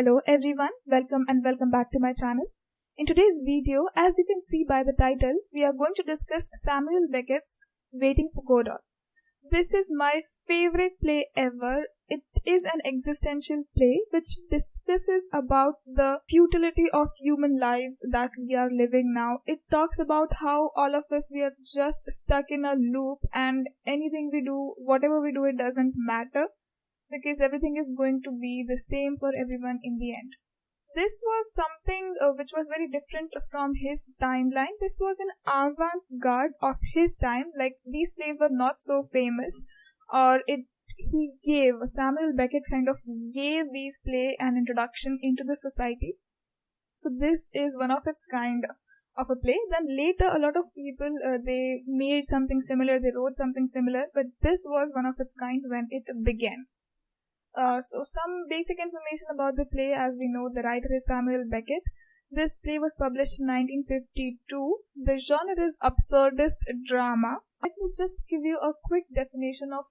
Hello everyone, welcome back to my channel. In today's video, as you can see by the title, we are going to discuss Samuel Beckett's Waiting for Godot. This is my favorite play ever. It is an existential play which discusses about the futility of human lives that we are living now. It talks about how all of us, we are just stuck in a loop and anything we do, whatever we do, it doesn't matter, because everything is going to be the same for everyone in the end. This was something which was very different from his timeline. This was an avant-garde of his time. Like, these plays were not so famous, or Samuel Beckett kind of gave these play an introduction into the society. So this is one of its kind of a play. Then later a lot of people, they made something similar, they wrote something similar, but this was one of its kind when it began. So some basic information about the play. As we know, the writer is Samuel Beckett. This play was published in 1952. The genre is absurdist drama. Let me just give you a quick definition of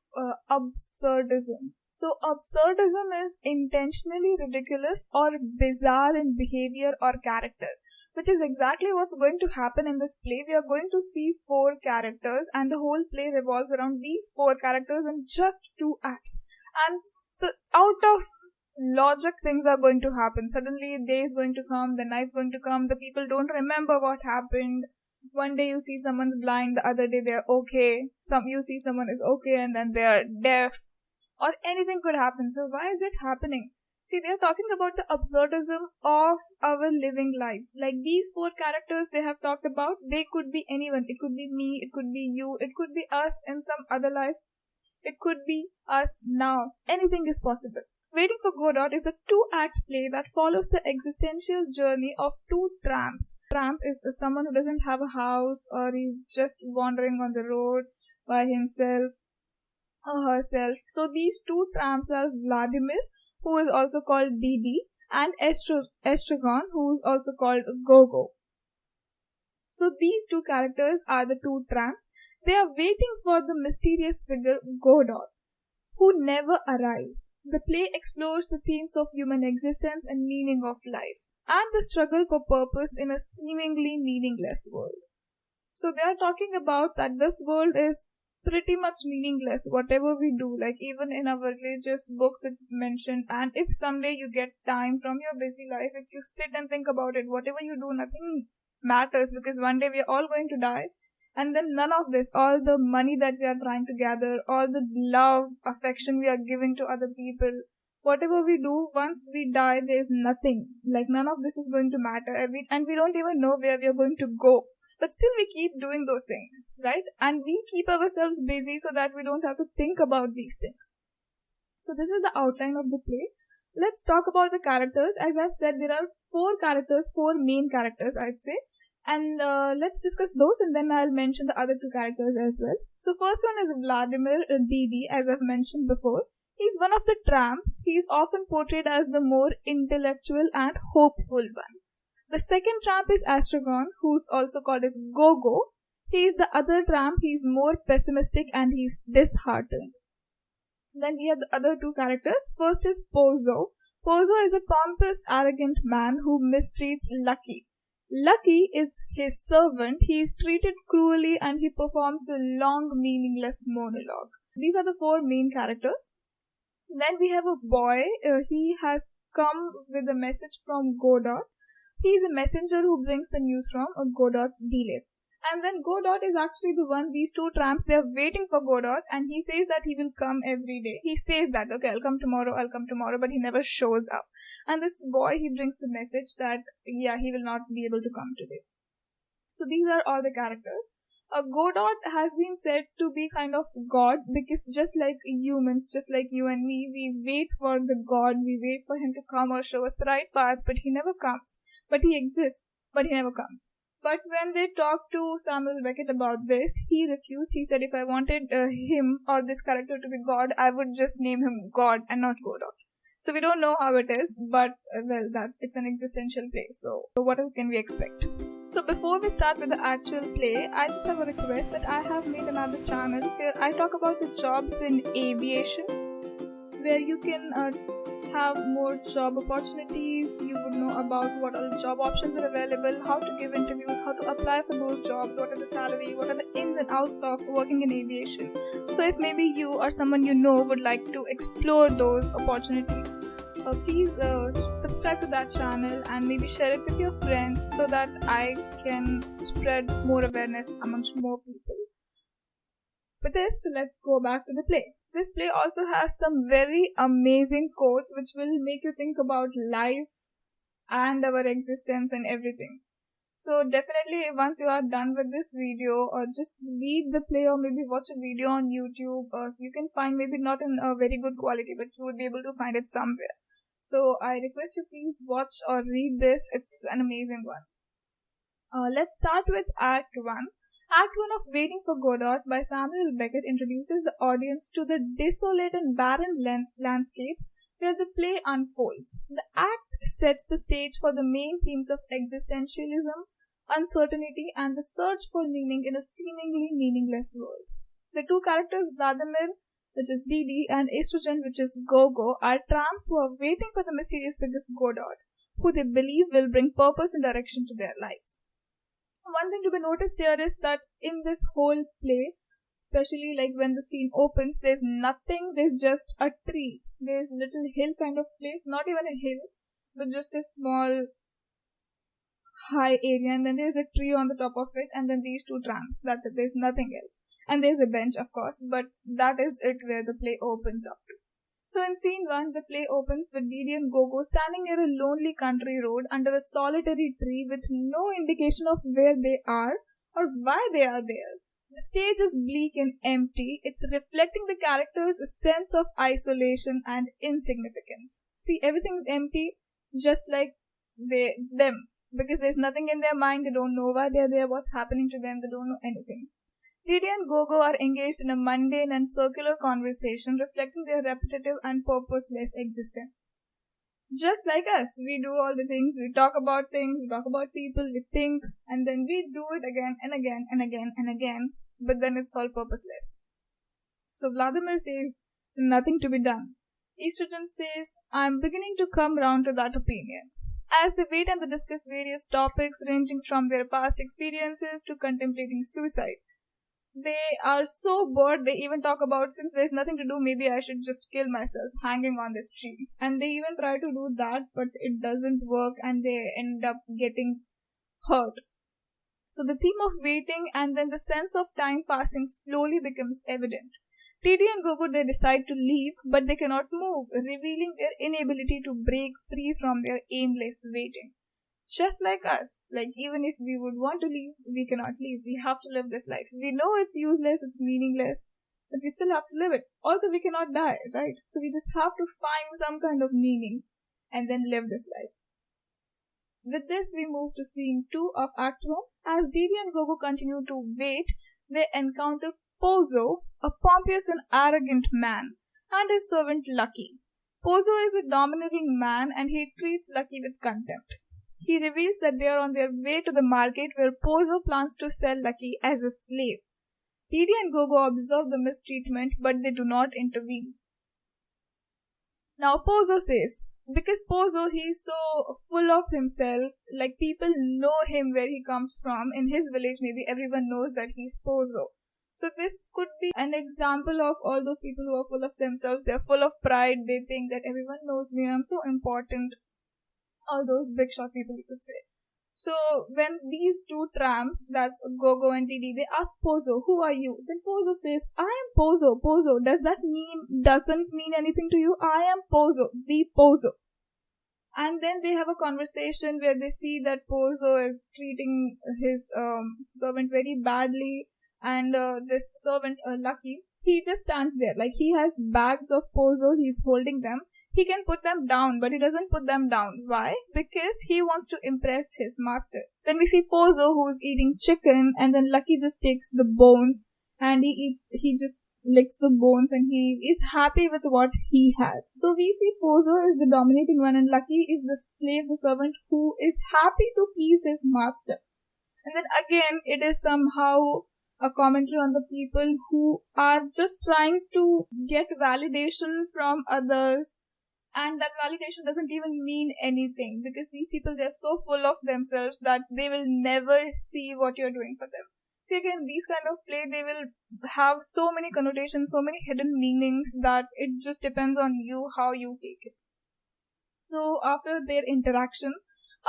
absurdism. So absurdism is intentionally ridiculous or bizarre in behavior or character, which is exactly what's going to happen in this play. We are going to see 4 characters and the whole play revolves around these 4 characters in just 2 acts. And so out of logic, things are going to happen. Suddenly day is going to come, the night's going to come, the people don't remember what happened. One day you see someone's blind, the other day they're okay. You see someone is okay and then they're deaf. Or anything could happen. So why is it happening? See, they're talking about the absurdism of our living lives. Like, these 4 characters they have talked about, they could be anyone. It could be me, it could be you, it could be us in some other life. It could be us now. Anything is possible. Waiting for Godot is a 2-act play that follows the existential journey of 2 tramps. Tramp is someone who doesn't have a house, or he's just wandering on the road by himself or herself. So these 2 tramps are Vladimir, who is also called Didi, and Estragon, who is also called Gogo. So these 2 characters are the 2 tramps. They are waiting for the mysterious figure Godot, who never arrives. The play explores the themes of human existence and meaning of life, and the struggle for purpose in a seemingly meaningless world. So they are talking about that this world is pretty much meaningless, whatever we do. Like, even in our religious books it's mentioned, and if someday you get time from your busy life, if you sit and think about it, whatever you do, nothing matters, because one day we are all going to die. And then none of this, all the money that we are trying to gather, all the love, affection we are giving to other people, whatever we do, once we die, there is nothing. Like, none of this is going to matter. And we don't even know where we are going to go. But still we keep doing those things, right? And we keep ourselves busy so that we don't have to think about these things. So this is the outline of the play. Let's talk about the characters. As I've said, there are 4 characters, 4 main characters, I'd say. And let's discuss those, and then I'll mention the other 2 characters as well. So first one is Vladimir Didi, as I've mentioned before. He's one of the tramps. He's often portrayed as the more intellectual and hopeful one. The second tramp is Astragon, who's also called as Gogo. He's the other tramp. He's more pessimistic and he's disheartened. Then we have the other 2 characters. First is Pozo. Pozo is a pompous, arrogant man who mistreats Lucky. Lucky is his servant. He is treated cruelly and he performs a long, meaningless monologue. These are the 4 main characters. Then we have a boy. He has come with a message from Godot. He is a messenger who brings the news from Godot's delay. And then Godot is actually the one, these 2 tramps, they are waiting for Godot, and he says that he will come every day. He says that, okay, I'll come tomorrow, but he never shows up. And this boy, he brings the message that, yeah, he will not be able to come today. So these are all the characters. Godot has been said to be kind of God, because just like humans, just like you and me, we wait for the God, we wait for him to come or show us the right path, but he never comes. But he exists, but he never comes. But when they talked to Samuel Beckett about this, he refused. He said if I wanted him or this character to be God, I would just name him God and not Godot. So we don't know how it is, but it's an existential play. So what else can we expect? So before we start with the actual play, I just have a request that I have made another channel where I talk about the jobs in aviation, where you can have more job opportunities. You would know about what all job options are available, how to give interviews, how to apply for those jobs, what are the salary, what are the ins and outs of working in aviation. So if maybe you or someone you know would like to explore those opportunities, please subscribe to that channel and maybe share it with your friends so that I can spread more awareness amongst more people. With this, let's go back to the play. This play also has some very amazing quotes which will make you think about life and our existence and everything. So definitely once you are done with this video, or just read the play or maybe watch a video on YouTube, you can find maybe not in a very good quality, but you would be able to find it somewhere. So I request you please watch or read this. It's an amazing one. Let's start with Act 1. Act 1 of Waiting for Godot by Samuel Beckett introduces the audience to the desolate and barren landscape where the play unfolds. The act sets the stage for the main themes of existentialism, uncertainty, and the search for meaning in a seemingly meaningless world. The two characters, Vladimir, which is Didi, and Estrogen, which is Gogo, are tramps who are waiting for the mysterious figure Godot, who they believe will bring purpose and direction to their lives. One thing to be noticed here is that in this whole play, especially like when the scene opens, there's nothing, there's just a tree. There's a little hill kind of place, not even a hill, but just a small high area, and then there's a tree on the top of it, and then these two tramps. That's it, there's nothing else. And there's a bench, of course, but that is it where the play opens up to. So in scene 1, the play opens with Didi and Gogo standing near a lonely country road under a solitary tree with no indication of where they are or why they are there. The stage is bleak and empty. It's reflecting the characters' sense of isolation and insignificance. See, everything's empty, just like them, because there's nothing in their mind. They don't know why they're there, what's happening to them. They don't know anything. Didi and Gogo are engaged in a mundane and circular conversation reflecting their repetitive and purposeless existence. Just like us, we do all the things, we talk about things, we talk about people, we think, and then we do it again and again and again and again, but then it's all purposeless. So Vladimir says, nothing to be done. Estrogen says, I'm beginning to come round to that opinion. As they wait and they discuss various topics ranging from their past experiences to contemplating suicide. They are so bored, they even talk about, since there's nothing to do, maybe I should just kill myself hanging on this tree. And they even try to do that, but it doesn't work and they end up getting hurt. So the theme of waiting and then the sense of time passing slowly becomes evident. Didi and Gogo, they decide to leave, but they cannot move, revealing their inability to break free from their aimless waiting. Just like us, like even if we would want to leave, we cannot leave. We have to live this life. We know it's useless, it's meaningless, but we still have to live it. Also, we cannot die, right? So we just have to find some kind of meaning and then live this life. With this, we move to scene 2 of Act 1. As Didi and Gogo continue to wait, they encounter Pozo, a pompous and arrogant man, and his servant Lucky. Pozo is a domineering man and he treats Lucky with contempt. He reveals that they are on their way to the market where Pozo plans to sell Lucky as a slave. Didi and Gogo observe the mistreatment, but they do not intervene. Now Pozo says, because Pozo, he is so full of himself, like people know him where he comes from. In his village, maybe everyone knows that he's Pozo. So this could be an example of all those people who are full of themselves. They're full of pride. They think that everyone knows me. I'm so important. All those big shot people, you could say. So when these two tramps, that's Gogo and Didi, they ask Pozo, who are you? Then Pozo says, I am Pozo. Pozo, doesn't mean anything to you? I am Pozo, the Pozo. And then they have a conversation where they see that Pozo is treating his servant very badly, and this servant, Lucky, he just stands there. Like he has bags of Pozo, he's holding them. He can put them down, but he doesn't put them down. Why? Because he wants to impress his master. Then we see Pozo who's eating chicken, and then Lucky just takes the bones and he just licks the bones and he is happy with what he has. So we see Pozo is the dominating one and Lucky is the slave, the servant who is happy to please his master. And then again, it is somehow a commentary on the people who are just trying to get validation from others, And that validation doesn't even mean anything because these people, they're so full of themselves that they will never see what you're doing for them. So again, these kind of play, they will have so many connotations, so many hidden meanings that it just depends on you how you take it. So after their interaction,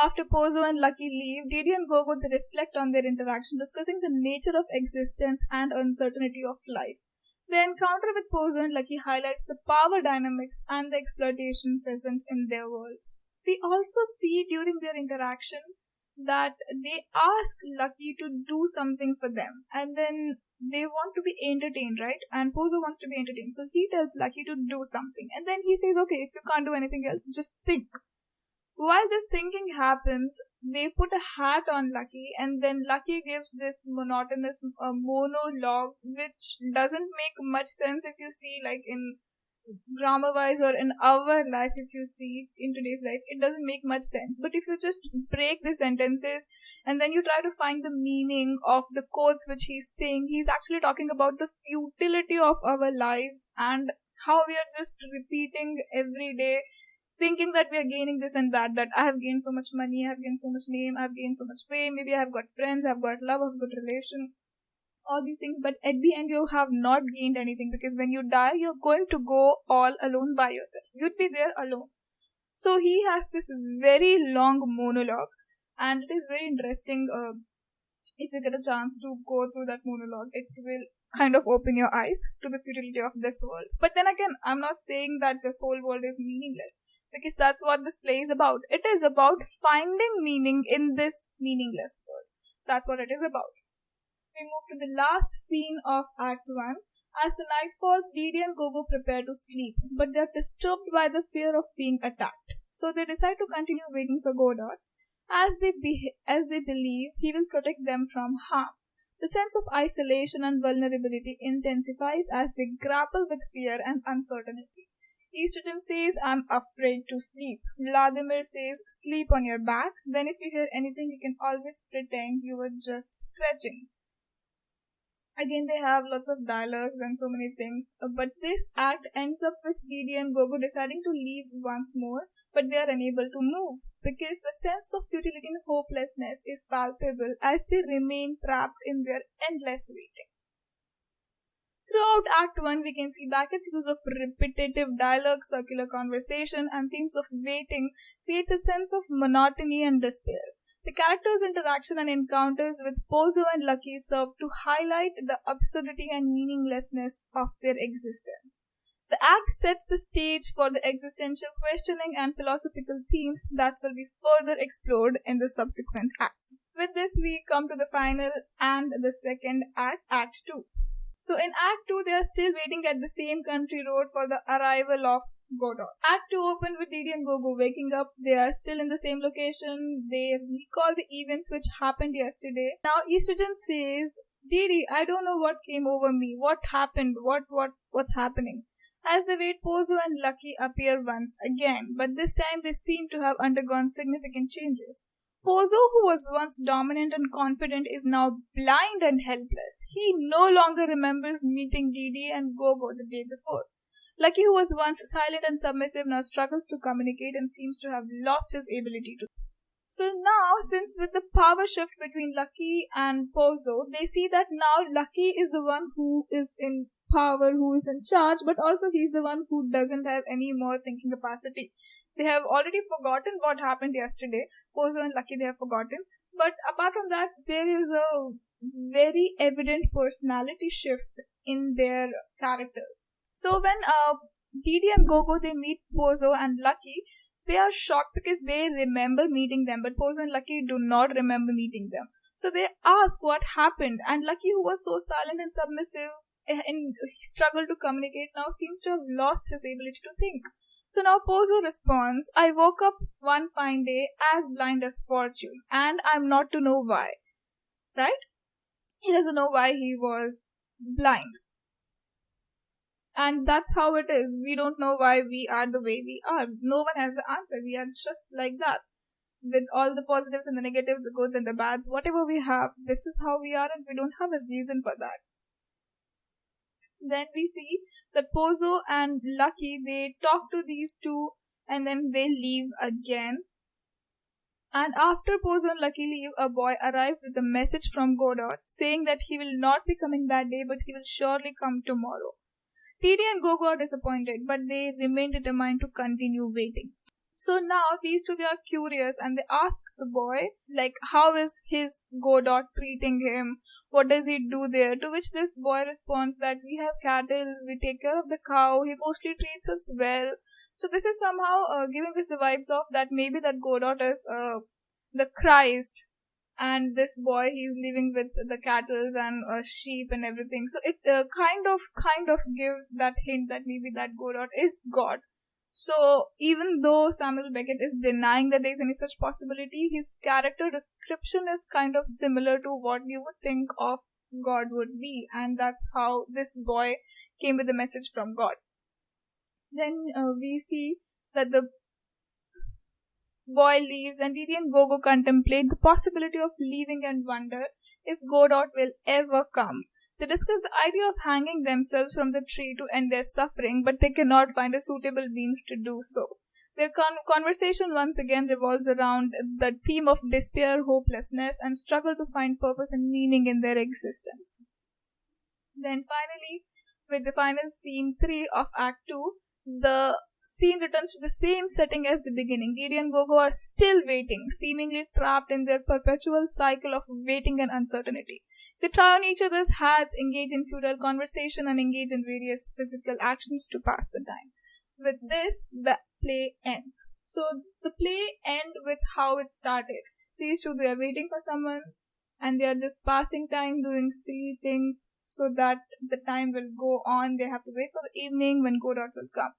after Pozo and Lucky leave, Didi and Gogo, they reflect on their interaction, discussing the nature of existence and uncertainty of life. The encounter with Pozo and Lucky highlights the power dynamics and the exploitation present in their world. We also see during their interaction that they ask Lucky to do something for them, and then they want to be entertained, right? And Pozo wants to be entertained, so he tells Lucky to do something, and then he says, okay, if you can't do anything else, just think. While this thinking happens, they put a hat on Lucky, and then Lucky gives this monotonous monologue, which doesn't make much sense if you see, like in grammar wise or in our life. If you see in today's life, it doesn't make much sense. But if you just break the sentences and then you try to find the meaning of the quotes which he's saying, he's actually talking about the futility of our lives and how we are just repeating every day, thinking that we are gaining this and that I have gained so much money, I have gained so much name, I have gained so much fame, maybe I have got friends, I have got love, I have got relation, all these things. But at the end, you have not gained anything, because when you die, you're going to go all alone by yourself. You'd be there alone. So he has this very long monologue, and it is very interesting. If you get a chance to go through that monologue, it will kind of open your eyes to the futility of this world. But then again, I'm not saying that this whole world is meaningless, because that's what this play is about. It is about finding meaning in this meaningless world. That's what it is about. We move to the last scene of Act 1. As the night falls, Didi and Gogo prepare to sleep, but they are disturbed by the fear of being attacked. So they decide to continue waiting for Godot, as they believe he will protect them from harm. The sense of isolation and vulnerability intensifies as they grapple with fear and uncertainty. Easterton says, I'm afraid to sleep. Vladimir says, sleep on your back. Then if you hear anything, you can always pretend you were just stretching. Again, they have lots of dialogues and so many things. But this act ends up with Didi and Gogo deciding to leave once more, but they are unable to move because the sense of futility and hopelessness is palpable as they remain trapped in their endless waiting. Throughout Act 1, we can see Beckett's use of repetitive dialogue, circular conversation, and themes of waiting creates a sense of monotony and despair. The characters' interaction and encounters with Pozo and Lucky serve to highlight the absurdity and meaninglessness of their existence. The act sets the stage for the existential questioning and philosophical themes that will be further explored in the subsequent acts. With this, we come to the final and the second act, Act 2. So in Act 2, they are still waiting at the same country road for the arrival of Godot. Act 2 opened with Didi and Gogo waking up. They are still in the same location. They recall the events which happened yesterday. Now Easterton says, Didi, I don't know what came over me. What happened? What's happening? As they wait, Pozo and Lucky appear once again, but this time they seem to have undergone significant changes. Pozo, who was once dominant and confident, is now blind and helpless. He no longer remembers meeting Didi and Gogo the day before. Lucky, who was once silent and submissive, now struggles to communicate and seems to have lost his ability to. So now, since with the power shift between Lucky and Pozo, they see that now Lucky is the one who is in power, who is in charge, but also he's the one who doesn't have any more thinking capacity. They have already forgotten what happened yesterday. Pozo and Lucky, they have forgotten. But apart from that, there is a very evident personality shift in their characters. So when Didi and Gogo, they meet Pozo and Lucky, they are shocked because they remember meeting them, but Pozo and Lucky do not remember meeting them. So they ask what happened, and Lucky, who was so silent and submissive and struggled to communicate, now seems to have lost his ability to think. So now Pozo responds, I woke up one fine day as blind as fortune, and I'm not to know why. Right? He doesn't know why he was blind. And that's how it is. We don't know why we are the way we are. No one has the answer. We are just like that. With all the positives and the negatives, the goods and the bads, whatever we have, this is how we are, and we don't have a reason for that. Then we see that Pozo and Lucky, they talk to these two and then they leave again. And after Pozo and Lucky leave, a boy arrives with a message from Godot saying that he will not be coming that day, but he will surely come tomorrow. Tiri and Gogo are disappointed, but they remain determined to continue waiting. So now these two, they are curious and they ask the boy, like, how is his Godot treating him? What does he do there? To which this boy responds that we have cattle, we take care of the cow, he mostly treats us well. So this is somehow giving us the vibes of that maybe that Godot is the Christ, and this boy, he's living with the cattle and sheep and everything. So it kind of gives that hint that maybe that Godot is God. So even though Samuel Beckett is denying that there is any such possibility, his character description is kind of similar to what you would think of God would be, and that's how this boy came with the message from God. Then we see that the boy leaves and Didi and Gogo contemplate the possibility of leaving and wonder if Godot will ever come. They discuss the idea of hanging themselves from the tree to end their suffering, but they cannot find a suitable means to do so. Their conversation once again revolves around the theme of despair, hopelessness, and struggle to find purpose and meaning in their existence. Then finally, with the final scene 3 of Act 2, the scene returns to the same setting as the beginning. Didi and Gogo are still waiting, seemingly trapped in their perpetual cycle of waiting and uncertainty. They try on each other's hats, engage in futile conversation, and engage in various physical actions to pass the time. With this, the play ends. So the play ends with how it started. These two, they are waiting for someone and they are just passing time, doing silly things so that the time will go on. They have to wait for the evening when Godot will come.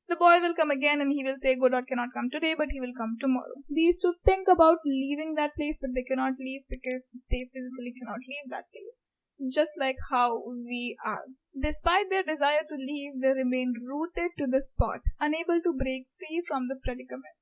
The boy will come again and he will say Godot cannot come today, but he will come tomorrow. These two think about leaving that place, but they cannot leave because they physically cannot leave that place. Just like how we are. Despite their desire to leave, they remain rooted to the spot, unable to break free from the predicament.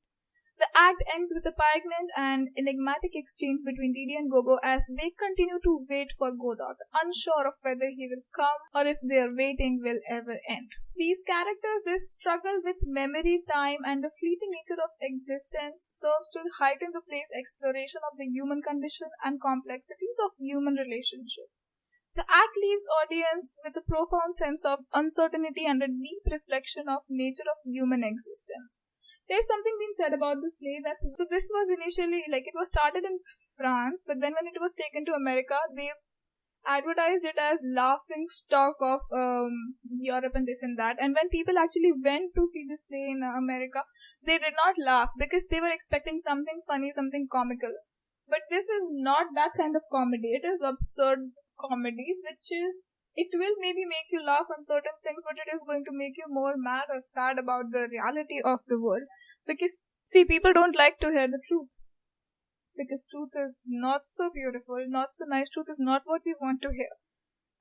The act ends with a poignant and enigmatic exchange between Didi and Gogo as they continue to wait for Godot, unsure of whether he will come or if their waiting will ever end. These characters, they struggle with memory, time, and the fleeting nature of existence serves to heighten the play's exploration of the human condition and complexities of human relationship. The act leaves audience with a profound sense of uncertainty and a deep reflection of nature of human existence. There's something being said about this play that, so this was initially, like, it was started in France, but then when it was taken to America, they advertised it as laughing stock of Europe and this and that. And when people actually went to see this play in America, they did not laugh because they were expecting something funny, something comical. But this is not that kind of comedy. It is absurd comedy, which is, it will maybe make you laugh on certain things, but it is going to make you more mad or sad about the reality of the world. Because, see, people don't like to hear the truth. Because truth is not so beautiful, not so nice. Truth is not what we want to hear.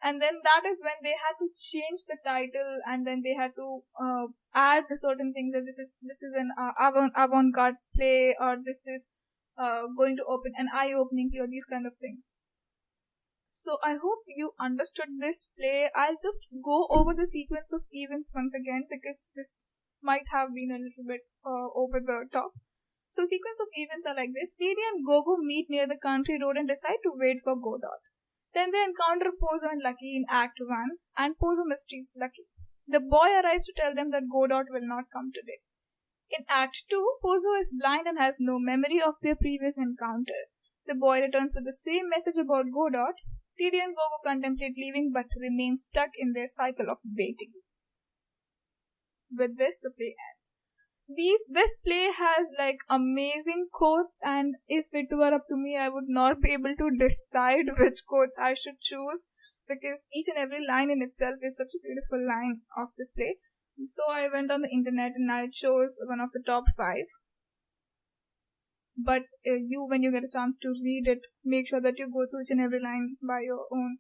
And then that is when they had to change the title, and then they had to add certain things that this is an avant-garde play, or this is going to open an eye-opening play, or these kind of things. So I hope you understood this play. I'll just go over the sequence of events once again because this might have been a little bit over the top. So sequence of events are like this. Didi and Gogo meet near the country road and decide to wait for Godot. Then they encounter Pozo and Lucky in Act 1, and Pozo mistreats Lucky. The boy arrives to tell them that Godot will not come today. In Act 2, Pozo is blind and has no memory of their previous encounter. The boy returns with the same message about Godot. Didi and Gogo contemplate leaving but remain stuck in their cycle of waiting. With this, the play ends. This play has like amazing quotes, and if it were up to me, I would not be able to decide which quotes I should choose because each and every line in itself is such a beautiful line of this play. So I went on the internet and I chose one of the top 5. But when you get a chance to read it, make sure that you go through each and every line by your own.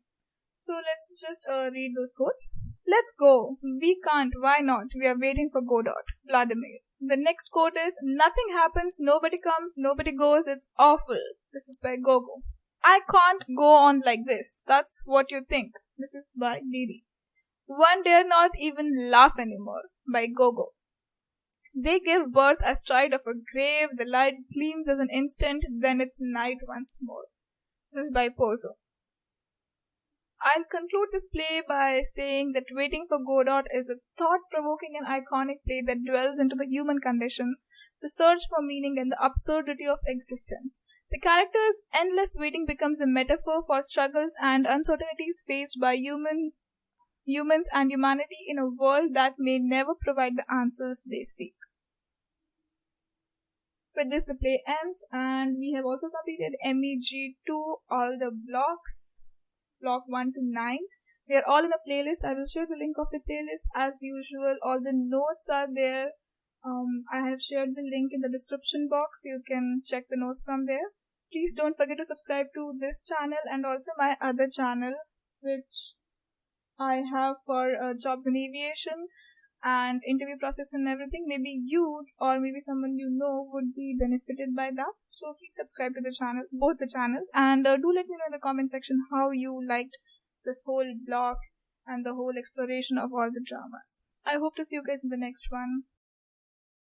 So let's just read those quotes. Let's go. We can't. Why not? We are waiting for Godot. Vladimir. The next quote is, nothing happens, nobody comes, nobody goes, it's awful. This is by Gogo. I can't go on like this. That's what you think. This is by Didi. One dare not even laugh anymore by Gogo. They give birth astride of a grave, the light gleams as an instant, then it's night once more. This is by Pozo. I'll conclude this play by saying that Waiting for Godot is a thought-provoking and iconic play that dwells into the human condition, the search for meaning, and the absurdity of existence. The character's endless waiting becomes a metaphor for struggles and uncertainties faced by humans and humanity in a world that may never provide the answers they seek. With this, the play ends, and we have also completed MEG2, all the blocks, block 1 to 9. They are all in a playlist. I will share the link of the playlist as usual. All the notes are there. I have shared the link in the description box. You can check the notes from there. Please don't forget to subscribe to this channel and also my other channel, which I have for jobs in aviation and interview process and everything. Maybe you or maybe someone you know would be benefited by that. So please subscribe to the channel, both the channels, and do let me know in the comment section how you liked this whole block and the whole exploration of all the dramas. I hope to see you guys in the next one.